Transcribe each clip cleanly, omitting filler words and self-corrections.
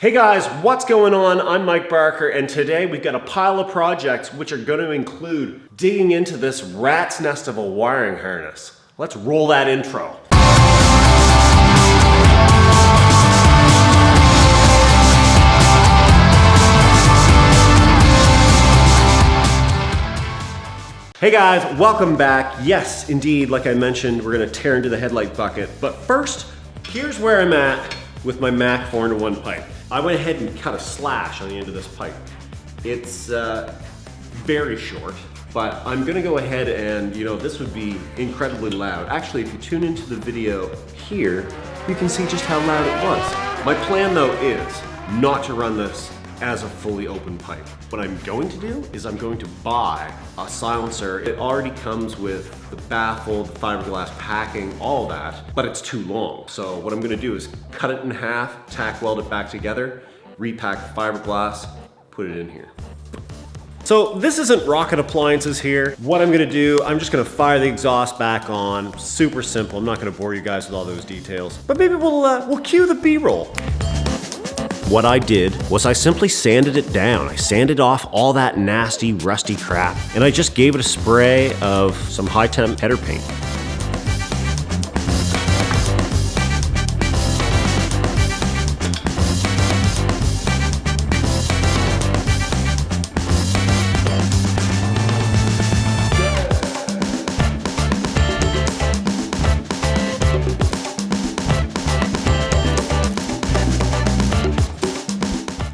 Hey guys, what's going on? I'm Mike Barker, and today we've got a pile of projects which are going to include digging into this rat's nest of a wiring harness. Let's roll that intro. Hey guys, welcome back. Yes, indeed, like I mentioned, we're going to tear into the headlight bucket. But first, here's where I'm at with my Mac 4-in-1 pipe. I went ahead and cut a slash on the end of this pipe. It's very short, but I'm gonna go ahead and, this would be incredibly loud. Actually, if you tune into the video here, you can see just how loud it was. My plan though is not to run this as a fully open pipe. What I'm going to do is I'm going to buy a silencer. It already comes with the baffle, the fiberglass packing, all that, but it's too long. So what I'm gonna do is cut it in half, tack weld it back together, repack the fiberglass, put it in here. So this isn't rocket appliances here. What I'm gonna do, I'm just gonna fire the exhaust back on. Super simple, I'm not gonna bore you guys with all those details, but maybe we'll cue the B-roll. What I did was I simply sanded it down. I sanded off all that nasty, rusty crap, and I just gave it a spray of some high-temp header paint.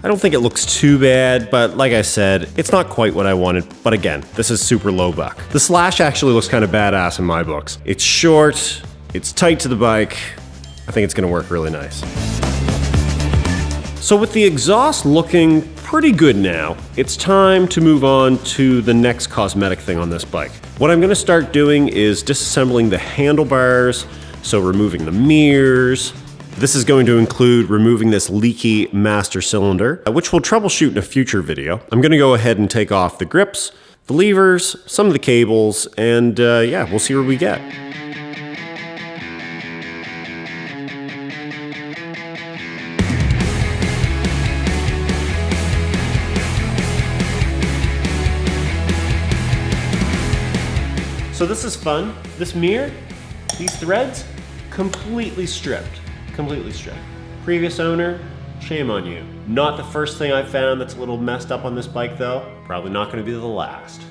I don't think it looks too bad, but like I said, it's not quite what I wanted. But again, this is super low buck. The slash actually looks kind of badass in my books. It's short, it's tight to the bike. I think it's gonna work really nice. So with the exhaust looking pretty good now, it's time to move on to the next cosmetic thing on this bike. What I'm gonna start doing is disassembling the handlebars, so removing the mirrors. This is going to include removing this leaky master cylinder, which we'll troubleshoot in a future video. I'm gonna go ahead and take off the grips, the levers, some of the cables, and yeah, we'll see where we get. So this is fun. This mirror, these threads, completely stripped. Completely stripped. Previous owner, shame on you. Not the first thing I've found that's a little messed up on this bike though. Probably not gonna be the last.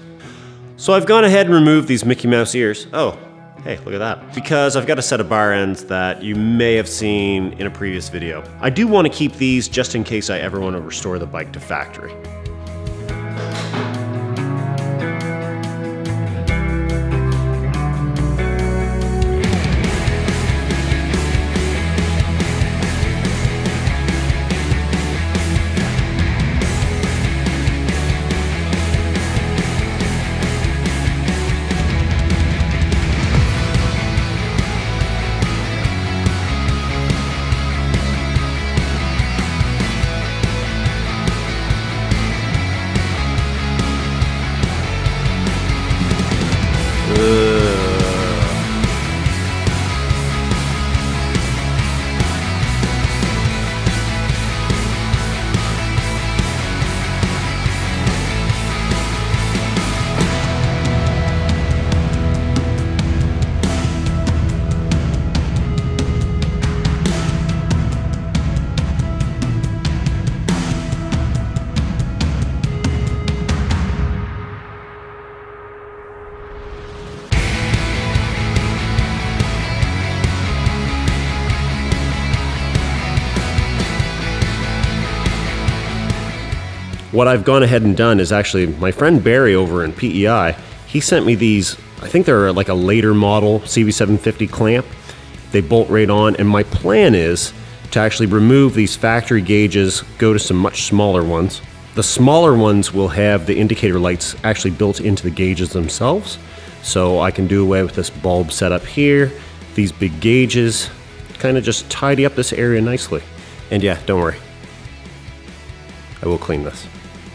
So I've gone ahead and removed these Mickey Mouse ears. Oh, hey, look at that. Because I've got a set of bar ends that you may have seen in a previous video. I do wanna keep these just in case I ever wanna restore the bike to factory. What I've gone ahead and done is actually, my friend Barry over in PEI, he sent me these, I think they're like a later model CB750 clamp. They bolt right on, and my plan is to actually remove these factory gauges, go to some much smaller ones. The smaller ones will have the indicator lights actually built into the gauges themselves. So I can do away with this bulb setup here, these big gauges, kind of just tidy up this area nicely. And yeah, don't worry, I will clean this.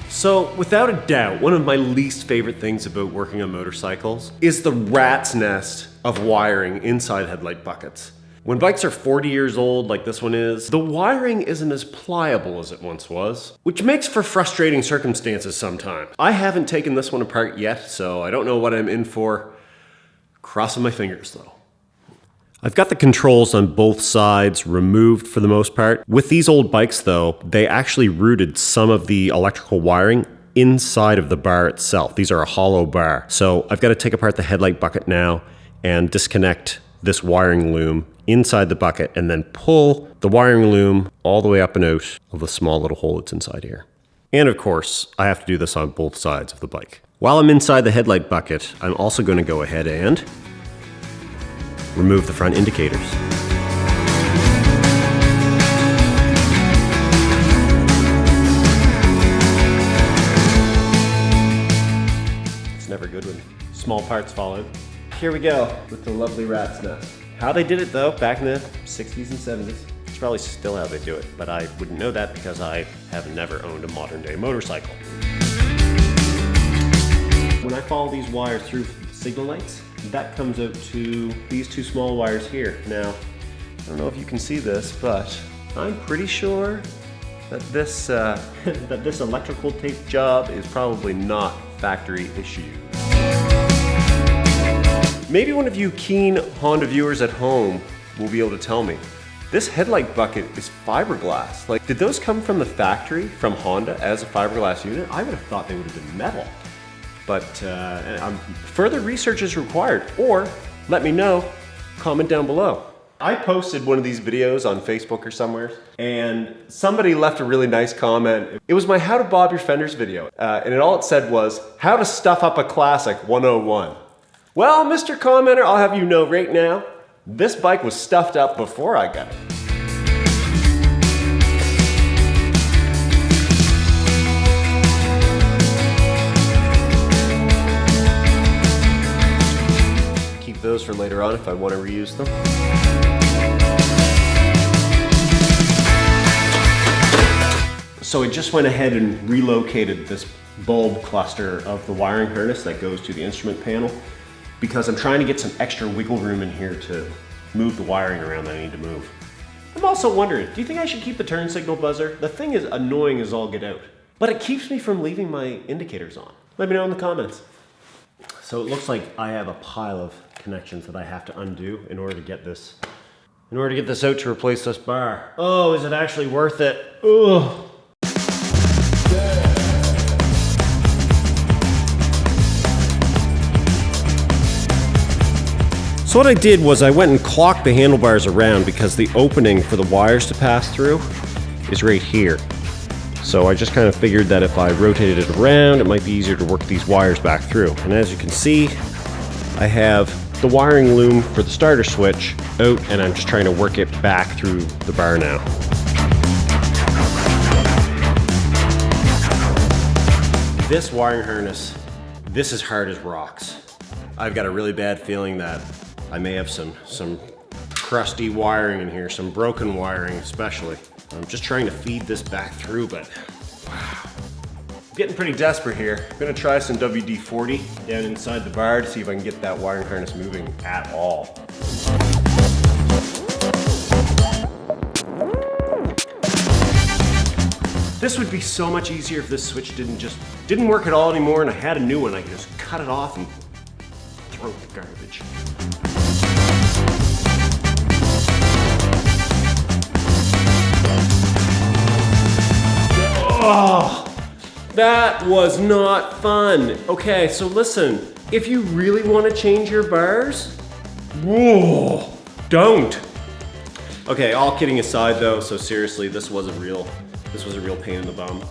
So without a doubt, one of my least favorite things about working on motorcycles is the rat's nest of wiring inside headlight buckets. When bikes are 40 years old like this one is, the wiring isn't as pliable as it once was, which makes for frustrating circumstances sometimes. I haven't taken this one apart yet, so I don't know what I'm in for. Crossing my fingers though. I've got the controls on both sides removed for the most part. With these old bikes though, they actually routed some of the electrical wiring inside of the bar itself. These are a hollow bar. So I've got to take apart the headlight bucket now and disconnect this wiring loom inside the bucket and then pull the wiring loom all the way up and out of the small little hole that's inside here. And of course, I have to do this on both sides of the bike. While I'm inside the headlight bucket, I'm also going to go ahead and remove the front indicators. It's never good when small parts fall in. Here we go with the lovely rat's nest. How they did it though, back in the 60s and 70s, it's probably still how they do it, but I wouldn't know that because I have never owned a modern day motorcycle. When I follow these wires through signal lights, that comes out to these two small wires here. Now, I don't know if you can see this, but I'm pretty sure that this that this electrical tape job is probably not factory issued. Maybe one of you keen Honda viewers at home will be able to tell me. This headlight bucket is fiberglass. Like, did those come from the factory, from Honda, as a fiberglass unit? I would have thought they would have been metal. But further research is required, or let me know, comment down below. I posted one of these videos on Facebook or somewhere, and somebody left a really nice comment. It was my How to Bob Your Fenders video, and all it said was, how to stuff up a classic 101. Well, Mr. Commenter, I'll have you know right now, this bike was stuffed up before I got it. Keep those for later on if I want to reuse them. So I just went ahead and relocated this bulb cluster of the wiring harness that goes to the instrument panel, because I'm trying to get some extra wiggle room in here to move the wiring around that I need to move. I'm also wondering, do you think I should keep the turn signal buzzer? The thing is annoying as all get out, but it keeps me from leaving my indicators on. Let me know in the comments. So it looks like I have a pile of connections that I have to undo in order to get this out to replace this bar. Oh, is it actually worth it? Ugh. So what I did was I went and clocked the handlebars around because the opening for the wires to pass through is right here. So I just kind of figured that if I rotated it around, it might be easier to work these wires back through. And as you can see, I have the wiring loom for the starter switch out, and I'm just trying to work it back through the bar now. This wiring harness, this is hard as rocks. I've got a really bad feeling that I may have some crusty wiring in here, some broken wiring especially. I'm just trying to feed this back through, but wow. I'm getting pretty desperate here. I'm gonna try some WD-40 down inside the bar to see if I can get that wiring harness moving at all. This would be so much easier if this switch didn't work at all anymore and I had a new one. I could just cut it off and throw it in the garbage. Oh, that was not fun. Okay, so listen, if you really want to change your bars, whoa, don't. Okay, all kidding aside though, so seriously, this was a real pain in the bum,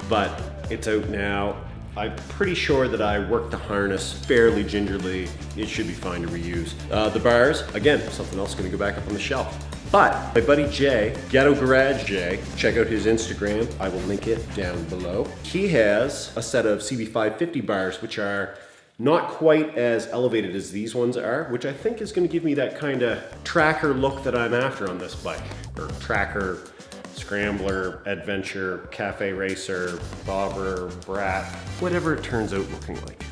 but it's out now. I'm pretty sure that I worked the harness fairly gingerly. It should be fine to reuse. The bars, again, something else gonna go back up on the shelf. But my buddy Jay, Ghetto Garage Jay, check out his Instagram. I will link it down below. He has a set of CB750 bars, which are not quite as elevated as these ones are, which I think is gonna give me that kind of tracker look that I'm after on this bike. Or tracker, scrambler, adventure, cafe racer, bobber, brat, whatever it turns out looking like.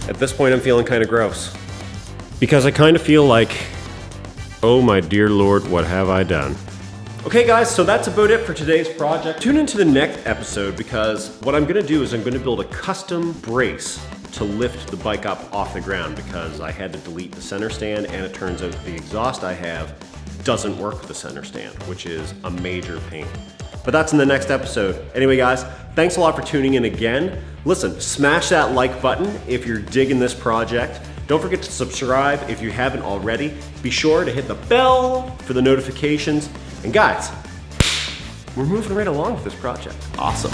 At this point, I'm feeling kind of gross. Because I kind of feel like, oh my dear Lord, what have I done? Okay guys, so that's about it for today's project. Tune into the next episode because what I'm gonna do is I'm gonna build a custom brace to lift the bike up off the ground because I had to delete the center stand and it turns out the exhaust I have doesn't work with the center stand, which is a major pain. But that's in the next episode. Anyway guys, thanks a lot for tuning in again. Listen, smash that like button if you're digging this project. Don't forget to subscribe if you haven't already. Be sure to hit the bell for the notifications. And guys, we're moving right along with this project. Awesome.